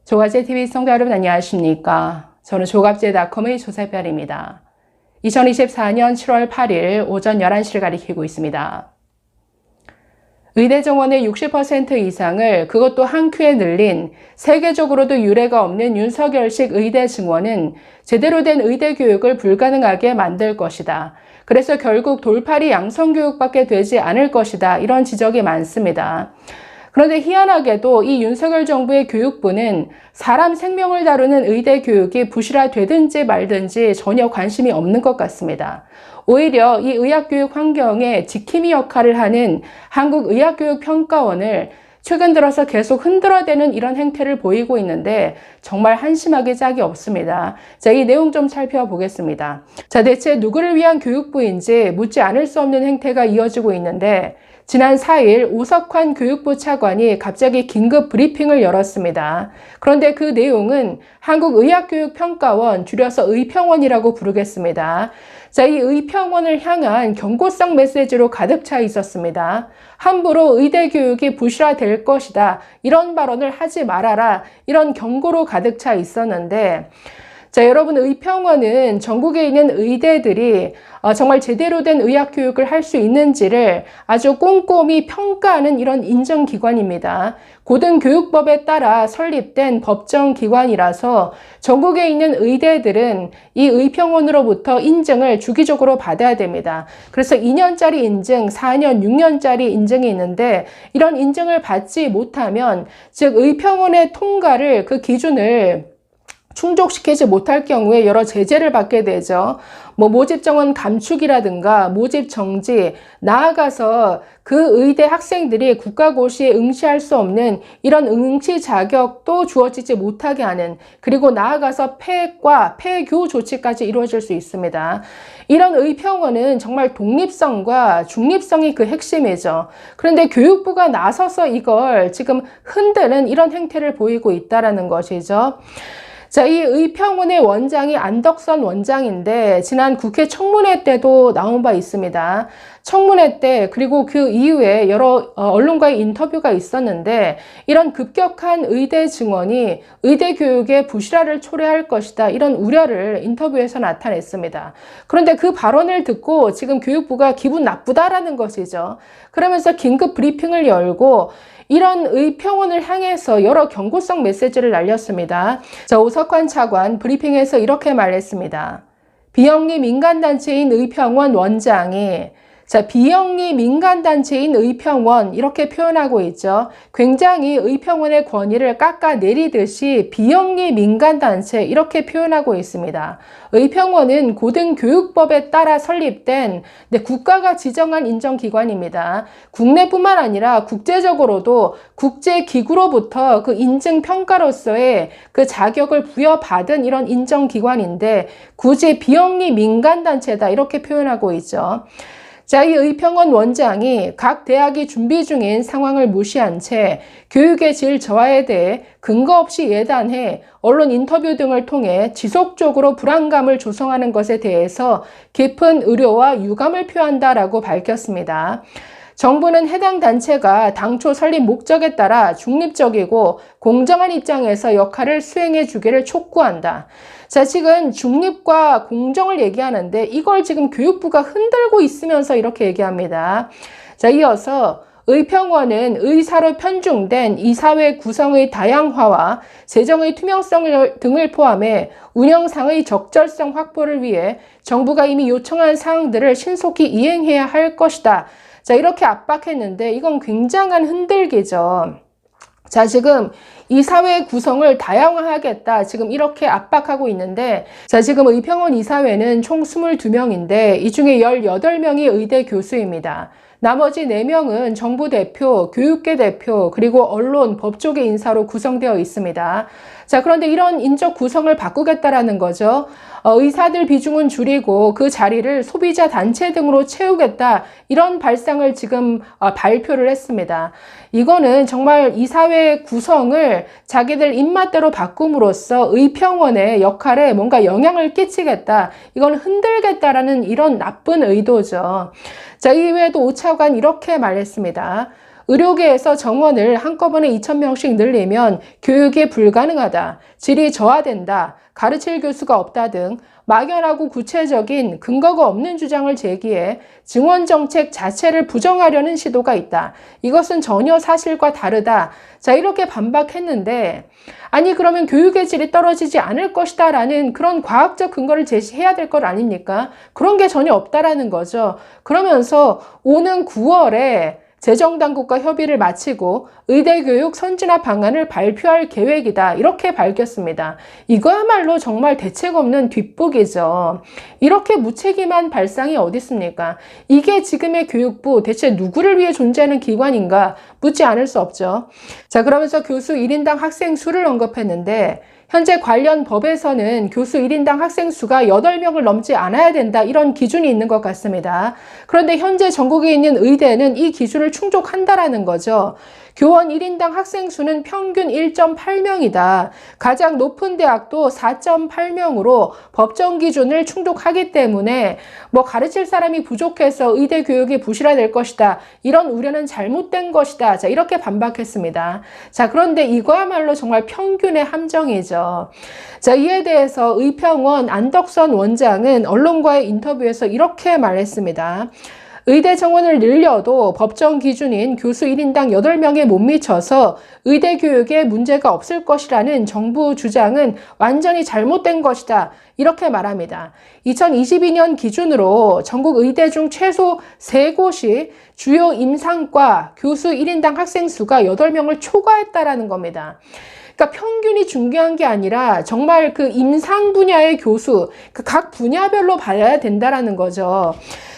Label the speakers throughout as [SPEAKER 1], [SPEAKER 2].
[SPEAKER 1] 조갑제TV 시청자 여러분 안녕하십니까? 저는 조갑제닷컴의 조세별입니다. 2024년 7월 8일 오전 11시를 가리키고 있습니다. 의대 정원의 60% 이상을 그것도 한 큐에 늘린 세계적으로도 유례가 없는 윤석열식 의대 증원은 제대로 된 의대 교육을 불가능하게 만들 것이다. 그래서 결국 돌팔이 양성교육밖에 되지 않을 것이다. 이런 지적이 많습니다. 그런데 희한하게도 이 윤석열 정부의 교육부는 사람 생명을 다루는 의대 교육이 부실화되든지 말든지 전혀 관심이 없는 것 같습니다. 오히려 이 의학교육 환경에 지킴이 역할을 하는 한국의학교육평가원을 최근 들어서 계속 흔들어대는 이런 행태를 보이고 있는데 정말 한심하게 짝이 없습니다. 자, 이 내용 좀 살펴보겠습니다. 자, 대체 누구를 위한 교육부인지 묻지 않을 수 없는 행태가 이어지고 있는데 지난 4일 오석환 교육부 차관이 갑자기 긴급 브리핑을 열었습니다. 그런데 그 내용은 한국의학교육평가원, 줄여서 의평원이라고 부르겠습니다. 자, 이 의평원을 향한 경고성 메시지로 가득 차 있었습니다. 함부로 의대 교육이 부실화될 것이다. 이런 발언을 하지 말아라. 이런 경고로 가득 차 있었는데 자, 여러분, 의평원은 전국에 있는 의대들이 정말 제대로 된 의학교육을 할 수 있는지를 아주 꼼꼼히 평가하는 이런 인정기관입니다. 고등교육법에 따라 설립된 법정기관이라서 전국에 있는 의대들은 이 의평원으로부터 인증을 주기적으로 받아야 됩니다. 그래서 2년짜리 인증, 4년, 6년짜리 인증이 있는데 이런 인증을 받지 못하면 즉 의평원의 통과를 그 기준을 충족시키지 못할 경우에 여러 제재를 받게 되죠. 모집 정원 감축이라든가 모집 정지, 나아가서 그 의대 학생들이 국가고시에 응시할 수 없는 이런 응시 자격도 주어지지 못하게 하는, 그리고 나아가서 폐과, 폐교 조치까지 이루어질 수 있습니다. 이런 의평원은 정말 독립성과 중립성이 그 핵심이죠. 그런데 교육부가 나서서 이걸 지금 흔드는 이런 행태를 보이고 있다는 것이죠. 자, 이 의평원의 원장이 안덕선 원장인데 지난 국회 청문회 때도 나온 바 있습니다. 청문회 때 그리고 그 이후에 여러 언론과의 인터뷰가 있었는데 이런 급격한 의대 증원이 의대 교육의 부실화를 초래할 것이다. 이런 우려를 인터뷰에서 나타냈습니다. 그런데 그 발언을 듣고 지금 교육부가 기분 나쁘다라는 것이죠. 그러면서 긴급 브리핑을 열고 이런 의평원을 향해서 여러 경고성 메시지를 날렸습니다. 자, 오석환 차관 브리핑에서 이렇게 말했습니다. 비영리 민간단체인 의평원 원장이 비영리 민간단체인 의평원 이렇게 표현하고 있죠. 굉장히 의평원의 권위를 깎아내리듯이 비영리 민간단체 이렇게 표현하고 있습니다. 의평원은 고등교육법에 따라 설립된 국가가 지정한 인정기관입니다. 국내뿐만 아니라 국제적으로도 국제기구로부터 그 인증평가로서의 그 자격을 부여받은 이런 인정기관인데 굳이 비영리 민간단체다 이렇게 표현하고 있죠. 자, 이 의평원 원장이 각 대학이 준비 중인 상황을 무시한 채 교육의 질 저하에 대해 근거 없이 예단해 언론 인터뷰 등을 통해 지속적으로 불안감을 조성하는 것에 대해서 깊은 의료와 유감을 표한다라고 밝혔습니다. 정부는 해당 단체가 당초 설립 목적에 따라 중립적이고 공정한 입장에서 역할을 수행해 주기를 촉구한다. 자, 지금 중립과 공정을 얘기하는데 이걸 지금 교육부가 흔들고 있으면서 이렇게 얘기합니다. 자, 이어서 의평원은 의사로 편중된 이사회 구성의 다양화와 재정의 투명성 등을 포함해 운영상의 적절성 확보를 위해 정부가 이미 요청한 사항들을 신속히 이행해야 할 것이다. 자, 이렇게 압박했는데 이건 굉장한 흔들기죠. 자, 지금 이사회 구성을 다양화하겠다. 지금 이렇게 압박하고 있는데, 자, 지금 의평원 이사회는 총 22명인데, 이 중에 18명이 의대 교수입니다. 나머지 4명은 정부 대표, 교육계 대표, 그리고 언론, 법조계 인사로 구성되어 있습니다. 자, 그런데 이런 인적 구성을 바꾸겠다라는 거죠. 의사들 비중은 줄이고 그 자리를 소비자 단체 등으로 채우겠다. 이런 발상을 지금 발표를 했습니다. 이거는 정말 이사회 구성을 자기들 입맛대로 바꿈으로써 의평원의 역할에 뭔가 영향을 끼치겠다. 이걸 흔들겠다라는 이런 나쁜 의도죠. 자, 이외에도 오 차관 이렇게 말했습니다. 의료계에서 정원을 한꺼번에 2,000명씩 늘리면 교육이 불가능하다, 질이 저하된다, 가르칠 교수가 없다 등 막연하고 구체적인 근거가 없는 주장을 제기해 증원 정책 자체를 부정하려는 시도가 있다. 이것은 전혀 사실과 다르다. 자, 이렇게 반박했는데, 아니 그러면 교육의 질이 떨어지지 않을 것이다 라는 그런 과학적 근거를 제시해야 될 것 아닙니까? 그런 게 전혀 없다라는 거죠. 그러면서 오는 9월에 재정당국과 협의를 마치고 의대교육 선진화 방안을 발표할 계획이다, 이렇게 밝혔습니다. 이거야말로 정말 대책 없는 뒷북이죠. 이렇게 무책임한 발상이 어디 있습니까? 이게 지금의 교육부 대체 누구를 위해 존재하는 기관인가 묻지 않을 수 없죠. 자, 그러면서 교수 1인당 학생 수를 언급했는데, 현재 관련 법에서는 교수 1인당 학생 수가 8명을 넘지 않아야 된다, 이런 기준이 있는 것 같습니다. 그런데 현재 전국에 있는 의대는 이 기준을 충족한다라는 거죠. 교원 1인당 학생 수는 평균 1.8명이다. 가장 높은 대학도 4.8명으로 법정 기준을 충족하기 때문에 가르칠 사람이 부족해서 의대 교육이 부실화될 것이다, 이런 우려는 잘못된 것이다. 자, 이렇게 반박했습니다. 자, 그런데 이거야말로 정말 평균의 함정이죠. 자, 이에 대해서 의평원 안덕선 원장은 언론과의 인터뷰에서 이렇게 말했습니다. 의대 정원을 늘려도 법정 기준인 교수 1인당 8명에 못 미쳐서 의대 교육에 문제가 없을 것이라는 정부 주장은 완전히 잘못된 것이다, 이렇게 말합니다. 2022년 기준으로 전국 의대 중 최소 3곳이 주요 임상과 교수 1인당 학생 수가 8명을 초과했다라는 겁니다. 그러니까 평균이 중요한 게 아니라 정말 그 임상 분야의 교수, 그 각 분야별로 봐야 된다라는 거죠.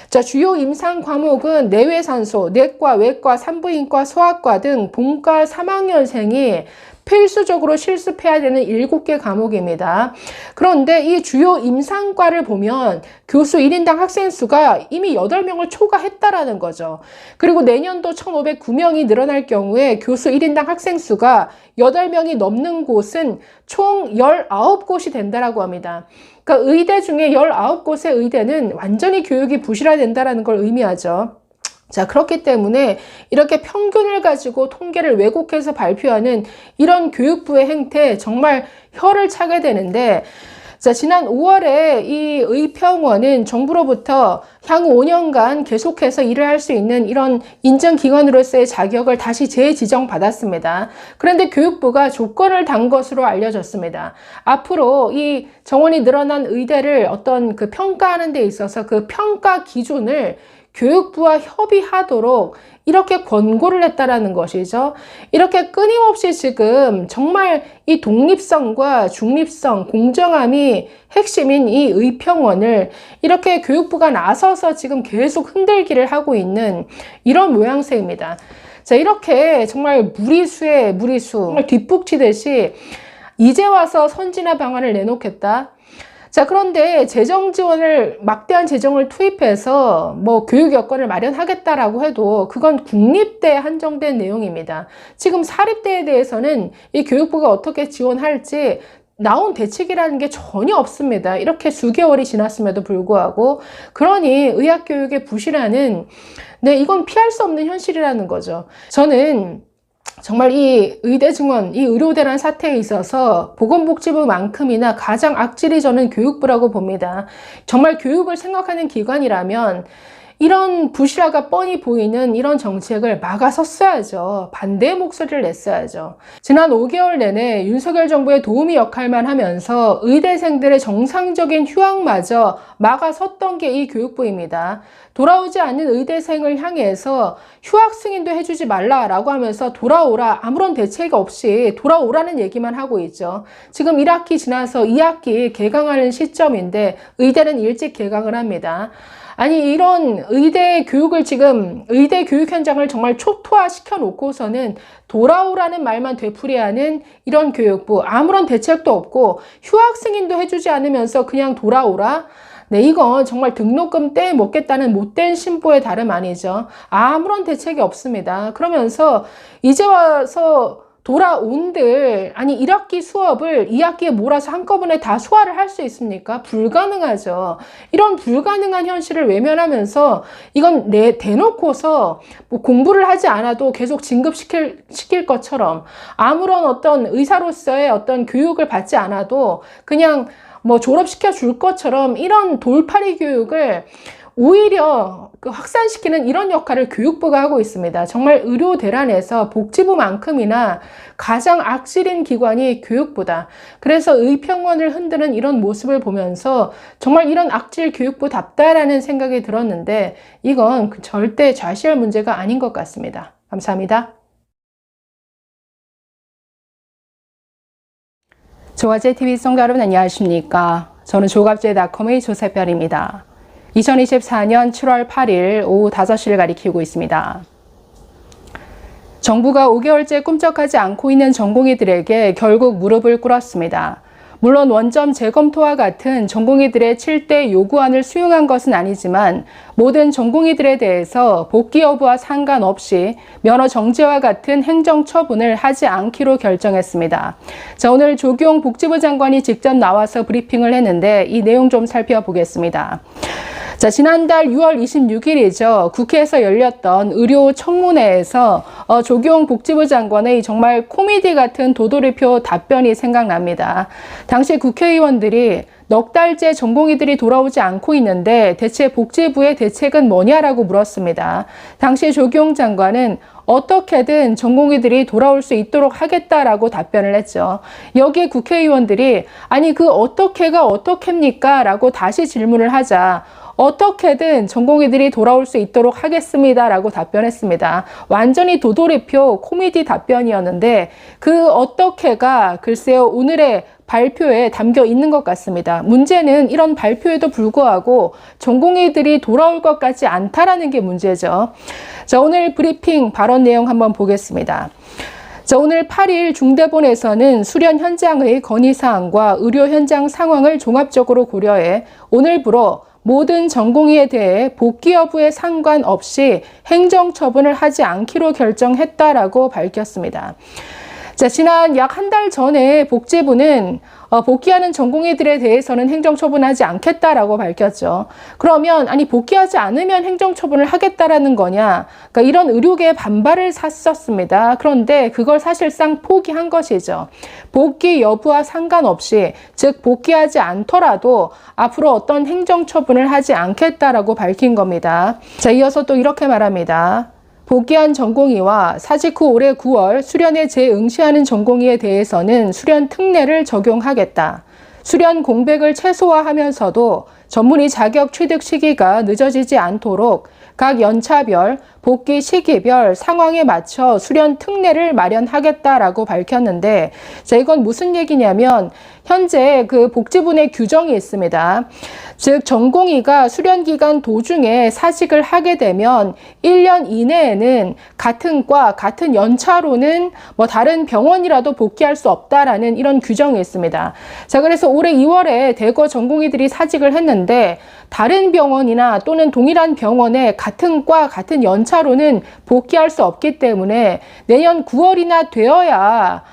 [SPEAKER 1] 자, 주요 임상 과목은 내외산소, 내과, 외과, 산부인과, 소아과 등 본과 3학년생이 필수적으로 실습해야 되는 7개 과목입니다. 그런데 이 주요 임상과를 보면 교수 1인당 학생 수가 이미 8명을 초과했다라는 거죠. 그리고 내년도 1,509명이 늘어날 경우에 교수 1인당 학생 수가 8명이 넘는 곳은 총 19곳이 된다라고 합니다. 그러니까 의대 중에 19곳의 의대는 완전히 교육이 부실화된다라는 걸 의미하죠. 자, 그렇기 때문에 이렇게 평균을 가지고 통계를 왜곡해서 발표하는 이런 교육부의 행태 정말 혀를 차게 되는데, 자, 지난 5월에 이 의평원은 정부로부터 향후 5년간 계속해서 일을 할 수 있는 이런 인증기관으로서의 자격을 다시 재지정받았습니다. 그런데 교육부가 조건을 단 것으로 알려졌습니다. 앞으로 이 정원이 늘어난 의대를 어떤 그 평가하는 데 있어서 그 평가 기준을 교육부와 협의하도록 이렇게 권고를 했다라는 것이죠. 이렇게 끊임없이 지금 정말 이 독립성과 중립성, 공정함이 핵심인 이 의평원을 이렇게 교육부가 나서서 지금 계속 흔들기를 하고 있는 이런 모양새입니다. 자, 이렇게 정말 무리수에 무리수, 정말 뒷북치듯이 이제 와서 선진화 방안을 내놓겠다. 자, 그런데 재정 지원을, 막대한 재정을 투입해서 교육 여건을 마련하겠다라고 해도 그건 국립대에 한정된 내용입니다. 지금 사립대에 대해서는 이 교육부가 어떻게 지원할지 나온 대책이라는 게 전혀 없습니다. 이렇게 수개월이 지났음에도 불구하고. 그러니 의학교육의 부실화는 이건 피할 수 없는 현실이라는 거죠. 저는 정말 이 의대 증원, 이 의료대란 사태에 있어서 보건복지부만큼이나 가장 악질이 저는 교육부라고 봅니다. 정말 교육을 생각하는 기관이라면 이런 부실화가 뻔히 보이는 이런 정책을 막아섰어야죠. 반대의 목소리를 냈어야죠. 지난 5개월 내내 윤석열 정부의 도우미 역할만 하면서 의대생들의 정상적인 휴학마저 막아섰던 게 이 교육부입니다. 돌아오지 않는 의대생을 향해서 휴학 승인도 해주지 말라라고 하면서 돌아오라, 아무런 대책 없이 돌아오라는 얘기만 하고 있죠. 지금 1학기 지나서 2학기 개강하는 시점인데 의대는 일찍 개강을 합니다. 아니, 이런 의대 교육을 지금 의대 교육 현장을 정말 초토화 시켜 놓고서는 돌아오라는 말만 되풀이하는 이런 교육부, 아무런 대책도 없고 휴학 승인도 해주지 않으면서 그냥 돌아오라? 이건 정말 등록금 떼 먹겠다는 못된 심보의 다름 아니죠. 아무런 대책이 없습니다. 그러면서 이제 와서 돌아온들 아니 1학기 수업을 2학기에 몰아서 한꺼번에 다 소화를 할 수 있습니까? 불가능하죠. 이런 불가능한 현실을 외면하면서 이건 대놓고서 뭐 공부를 하지 않아도 계속 진급시킬 것처럼 아무런 어떤 의사로서의 어떤 교육을 받지 않아도 그냥 뭐 졸업시켜 줄 것처럼 이런 돌팔이 교육을 오히려 확산시키는 이런 역할을 교육부가 하고 있습니다. 정말 의료 대란에서 복지부만큼이나 가장 악질인 기관이 교육부다. 그래서 의평원을 흔드는 이런 모습을 보면서 정말 이런 악질 교육부답다라는 생각이 들었는데 이건 절대 좌시할 문제가 아닌 것 같습니다. 감사합니다. 조갑제TV 시청자 여러분 안녕하십니까? 저는 조갑제닷컴의 조세별입니다. 2024년 7월 8일 오후 5시를 가리키고 있습니다. 정부가 5개월째 꿈쩍하지 않고 있는 전공의들에게 결국 무릎을 꿇었습니다. 물론 원점 재검토와 같은 전공의들의 7대 요구안을 수용한 것은 아니지만 모든 전공의들에 대해서 복귀 여부와 상관없이 면허 정지와 같은 행정처분을 하지 않기로 결정했습니다. 자, 오늘 조규용 복지부 장관이 직접 나와서 브리핑을 했는데 이 내용 좀 살펴보겠습니다. 자, 지난달 6월 26일이죠. 국회에서 열렸던 의료 청문회에서 조규용 복지부 장관의 정말 코미디 같은 도돌이표 답변이 생각납니다. 당시 국회의원들이 넉 달째 전공의들이 돌아오지 않고 있는데 대체 복지부의 대책은 뭐냐라고 물었습니다. 당시 조규용 장관은 어떻게든 전공의들이 돌아올 수 있도록 하겠다라고 답변을 했죠. 여기에 국회의원들이 아니 그 어떻게가 어떻게입니까? 라고 다시 질문을 하자 어떻게든 전공의들이 돌아올 수 있도록 하겠습니다 라고 답변했습니다. 완전히 도돌이표 코미디 답변이었는데 그 어떻게가 글쎄요 오늘의 발표에 담겨 있는 것 같습니다. 문제는 이런 발표에도 불구하고 전공의들이 돌아올 것 같지 않다라는 게 문제죠. 자, 오늘 브리핑 발언 내용 한번 보겠습니다. 자, 오늘 8일 중대본에서는 수련 현장의 건의사항과 의료 현장 상황을 종합적으로 고려해 오늘부로 모든 전공의에 대해 복귀 여부에 상관없이 행정처분을 하지 않기로 결정했다라고 밝혔습니다. 자, 지난 약 한 달 전에 복지부는 복귀하는 전공의들에 대해서는 행정처분하지 않겠다라고 밝혔죠. 그러면 아니 복귀하지 않으면 행정처분을 하겠다라는 거냐? 그러니까 이런 의료계의 반발을 샀었습니다. 그런데 그걸 사실상 포기한 것이죠. 복귀 여부와 상관없이 즉 복귀하지 않더라도 앞으로 어떤 행정처분을 하지 않겠다라고 밝힌 겁니다. 자, 이어서 또 이렇게 말합니다. 복귀한 전공의와 사직 후 올해 9월 수련에 재응시하는 전공의에 대해서는 수련 특례를 적용하겠다. 수련 공백을 최소화하면서도 전문의 자격 취득 시기가 늦어지지 않도록 각 연차별, 복귀 시기별 상황에 맞춰 수련 특례를 마련하겠다라고 밝혔는데 자, 이건 무슨 얘기냐면 현재 그 복지부 내 규정이 있습니다. 즉 전공의가 수련 기간 도중에 사직을 하게 되면 1년 이내에는 같은 과 같은 연차로는 뭐 다른 병원이라도 복귀할 수 없다라는 이런 규정이 있습니다. 자, 그래서 올해 2월에 대거 전공의들이 사직을 했는데 다른 병원이나 또는 동일한 병원에 같은 과 같은 연차로는 복귀할 수 없기 때문에 내년 9월이나 되어야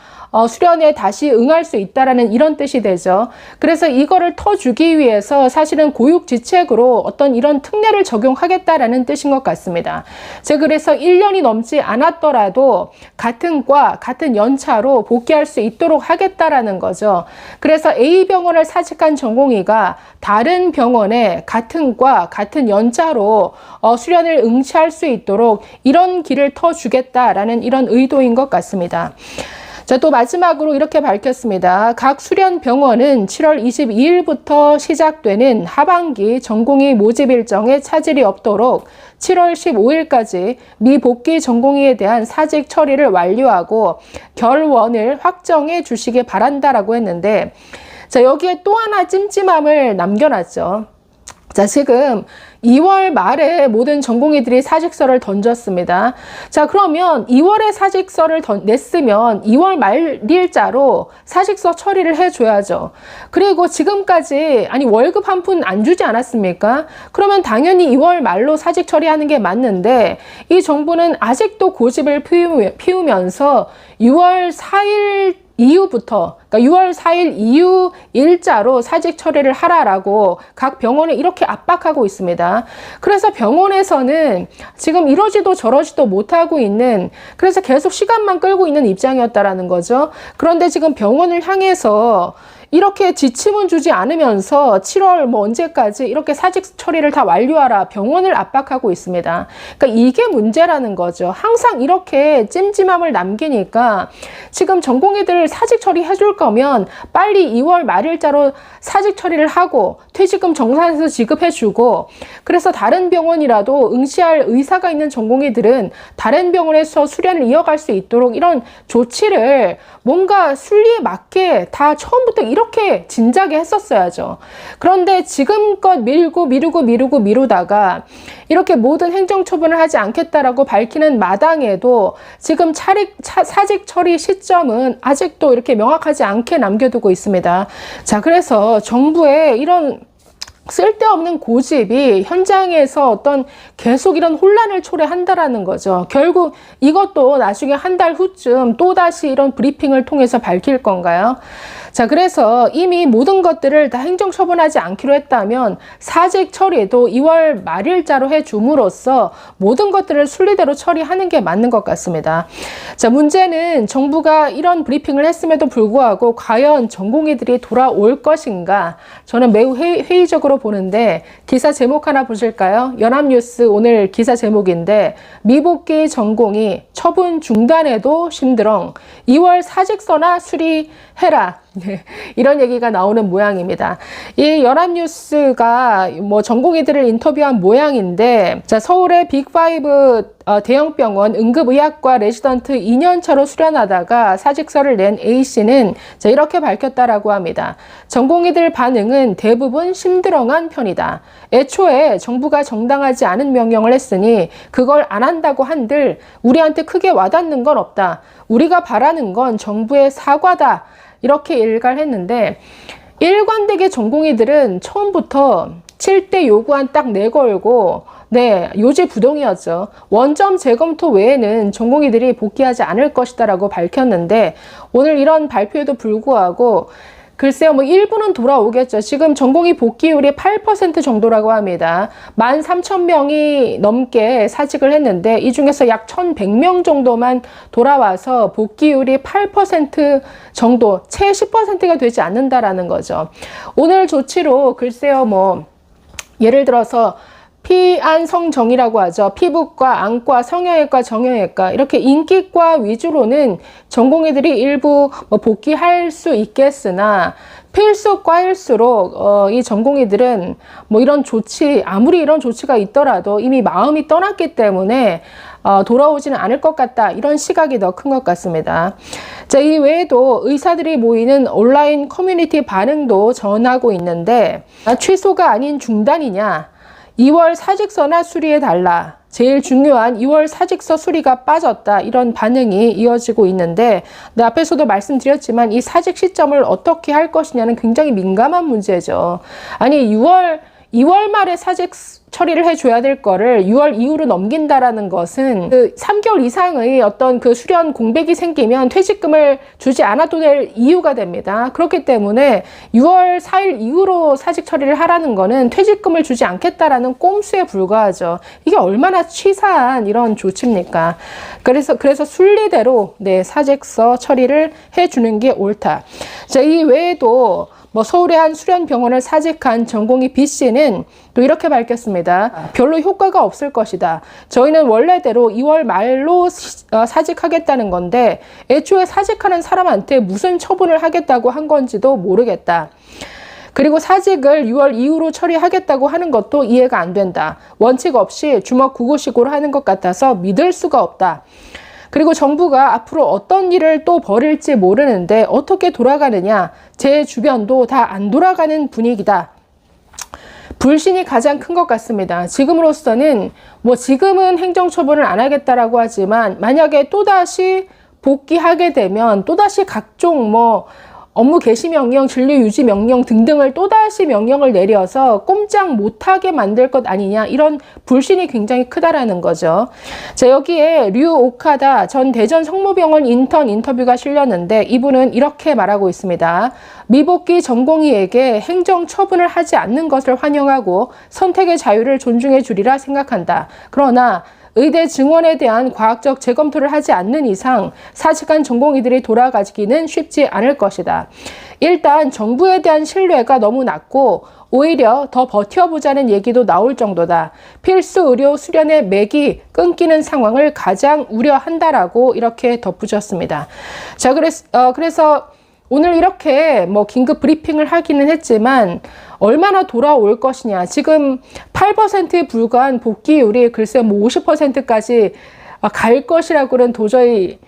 [SPEAKER 1] 수련에 다시 응할 수 있다라는 이런 뜻이 되죠. 그래서 이거를 터주기 위해서 사실은 고육지책으로 어떤 이런 특례를 적용하겠다라는 뜻인 것 같습니다. 즉 그래서 1년이 넘지 않았더라도 같은 과 같은 연차로 복귀할 수 있도록 하겠다라는 거죠. 그래서 A병원을 사직한 전공의가 다른 병원에 같은 과 같은 연차로 수련을 응시할 수 있도록 이런 길을 터주겠다라는 이런 의도인 것 같습니다. 자, 또 마지막으로 이렇게 밝혔습니다. 각 수련 병원은 7월 22일부터 시작되는 하반기 전공의 모집 일정에 차질이 없도록 7월 15일까지 미복귀 전공의에 대한 사직 처리를 완료하고 결원을 확정해 주시기 바란다라고 했는데 자, 여기에 또 하나 찜찜함을 남겨놨죠. 자, 지금 2월 말에 모든 전공의들이 사직서를 던졌습니다. 자, 그러면 2월에 사직서를 냈으면 2월 말일자로 사직서 처리를 해줘야죠. 그리고 지금까지 월급 한 푼 안 주지 않았습니까? 그러면 당연히 2월 말로 사직 처리하는 게 맞는데 이 정부는 아직도 고집을 피우면서 6월 4일 이후부터, 그러니까 6월 4일 이후 일자로 사직 처리를 하라라고 각 병원에 이렇게 압박하고 있습니다. 그래서 병원에서는 지금 이러지도 저러지도 못하고 있는, 그래서 계속 시간만 끌고 있는 입장이었다라는 거죠. 그런데 지금 병원을 향해서 이렇게 지침은 주지 않으면서 7월 언제까지 이렇게 사직 처리를 다 완료하라 병원을 압박하고 있습니다. 그러니까 이게 문제라는 거죠. 항상 이렇게 찜찜함을 남기니까 지금 전공의들 사직 처리 해줄 거면 빨리 2월 말일자로 사직 처리를 하고 퇴직금 정산해서 지급해주고, 그래서 다른 병원이라도 응시할 의사가 있는 전공의들은 다른 병원에서 수련을 이어갈 수 있도록 이런 조치를 뭔가 순리에 맞게 다 처음부터 이렇게 진작에 했었어야죠. 그런데 지금껏 미루다가 이렇게 모든 행정처분을 하지 않겠다라고 밝히는 마당에도 지금 사직 처리 시점은 아직도 이렇게 명확하지 않게 남겨두고 있습니다. 자, 그래서 정부의 이런 쓸데없는 고집이 현장에서 계속 이런 혼란을 초래한다라는 거죠. 결국 이것도 나중에 한 달 후쯤 또다시 이런 브리핑을 통해서 밝힐 건가요? 자, 그래서 이미 모든 것들을 다 행정처분하지 않기로 했다면 사직 처리도 2월 말일자로 해줌으로써 모든 것들을 순리대로 처리하는 게 맞는 것 같습니다. 자, 문제는 정부가 이런 브리핑을 했음에도 불구하고 과연 전공의들이 돌아올 것인가? 저는 매우 회의적으로 보는데 기사 제목 하나 보실까요? 연합뉴스 오늘 기사 제목인데 미복귀 전공의 처분 중단해도 심드렁 2월 사직서나 수리해라. 네, 이런 얘기가 나오는 모양입니다. 이 연합뉴스가 전공의들을 인터뷰한 모양인데, 자, 서울의 빅5 대형병원 응급의학과 레지던트 2년차로 수련하다가 사직서를 낸 A씨는 이렇게 밝혔다라고 합니다. 전공의들 반응은 대부분 심드렁한 편이다. 애초에 정부가 정당하지 않은 명령을 했으니 그걸 안 한다고 한들 우리한테 크게 와닿는 건 없다. 우리가 바라는 건 정부의 사과다. 이렇게 일갈했는데, 일관되게 전공의들은 처음부터 7대 요구안 딱 내걸고 요지부동이었죠. 원점 재검토 외에는 전공의들이 복귀하지 않을 것이다 라고 밝혔는데, 오늘 이런 발표에도 불구하고 글쎄요, 일부는 돌아오겠죠. 지금 전공의 복귀율이 8% 정도라고 합니다. 13,000명이 넘게 사직을 했는데 이 중에서 약 1,100명 정도만 돌아와서 복귀율이 8% 정도, 채 10%가 되지 않는다라는 거죠. 오늘 조치로 글쎄요, 예를 들어서 피안성정이라고 하죠. 피부과, 안과, 성형외과, 정형외과 이렇게 인기과 위주로는 전공의들이 일부 복귀할 수 있겠으나 필수과일수록 이 전공의들은 이런 조치, 아무리 이런 조치가 있더라도 이미 마음이 떠났기 때문에 돌아오지는 않을 것 같다. 이런 시각이 더 큰 것 같습니다. 자, 이 외에도 의사들이 모이는 온라인 커뮤니티 반응도 전하고 있는데, 취소가 아닌 중단이냐? 2월 사직서나 수리해달라. 제일 중요한 2월 사직서 수리가 빠졌다. 이런 반응이 이어지고 있는데, 앞에서도 말씀드렸지만 이 사직 시점을 어떻게 할 것이냐는 굉장히 민감한 문제죠. 아니 2월 말에 사직 처리를 해줘야 될 거를 6월 이후로 넘긴다라는 것은 3개월 이상의 수련 공백이 생기면 퇴직금을 주지 않아도 될 이유가 됩니다. 그렇기 때문에 6월 4일 이후로 사직 처리를 하라는 거는 퇴직금을 주지 않겠다라는 꼼수에 불과하죠. 이게 얼마나 치사한 이런 조치입니까? 그래서 순리대로 사직서 처리를 해주는 게 옳다. 자, 이 외에도 서울의 한 수련병원을 사직한 전공의 B씨는 또 이렇게 밝혔습니다. 별로 효과가 없을 것이다. 저희는 원래대로 2월 말로 사직하겠다는 건데 애초에 사직하는 사람한테 무슨 처분을 하겠다고 한 건지도 모르겠다. 그리고 사직을 6월 이후로 처리하겠다고 하는 것도 이해가 안 된다. 원칙 없이 주먹 구구식으로 하는 것 같아서 믿을 수가 없다. 그리고 정부가 앞으로 어떤 일을 또 벌일지 모르는데 어떻게 돌아가느냐. 제 주변도 다 안 돌아가는 분위기다. 불신이 가장 큰 것 같습니다. 지금으로서는 지금은 행정처분을 안 하겠다라고 하지만 만약에 또다시 복귀하게 되면 또다시 각종 업무 개시 명령, 진료 유지 명령 등등을 또다시 명령을 내려서 꼼짝 못하게 만들 것 아니냐, 이런 불신이 굉장히 크다라는 거죠. 자, 여기에 류 오카다 전 대전 성모병원 인턴 인터뷰가 실렸는데 이분은 이렇게 말하고 있습니다. 미복귀 전공의에게 행정 처분을 하지 않는 것을 환영하고 선택의 자유를 존중해 주리라 생각한다. 그러나 의대 증원에 대한 과학적 재검토를 하지 않는 이상 사직한 전공의들이 돌아가기는 쉽지 않을 것이다. 일단 정부에 대한 신뢰가 너무 낮고 오히려 더 버텨보자는 얘기도 나올 정도다. 필수 의료 수련의 맥이 끊기는 상황을 가장 우려한다라고 이렇게 덧붙였습니다. 자, 그래서 오늘 이렇게 긴급 브리핑을 하기는 했지만 얼마나 돌아올 것이냐. 지금 8%에 불과한 복귀율이 글쎄 50%까지 갈 것이라고는 도저히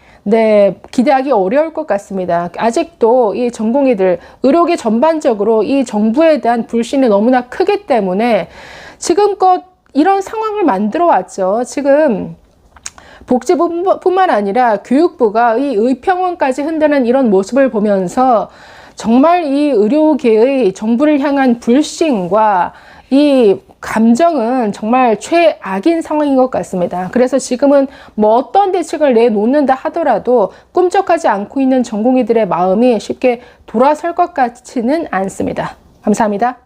[SPEAKER 1] 기대하기 어려울 것 같습니다. 아직도 이 전공의들, 의료계 전반적으로 이 정부에 대한 불신이 너무나 크기 때문에 지금껏 이런 상황을 만들어 왔죠. 지금 복지부뿐만 아니라 교육부가 이 의평원까지 흔드는 이런 모습을 보면서 정말 이 의료계의 정부를 향한 불신과 이 감정은 정말 최악인 상황인 것 같습니다. 그래서 지금은 어떤 대책을 내놓는다 하더라도 꿈쩍하지 않고 있는 전공의들의 마음이 쉽게 돌아설 것 같지는 않습니다. 감사합니다.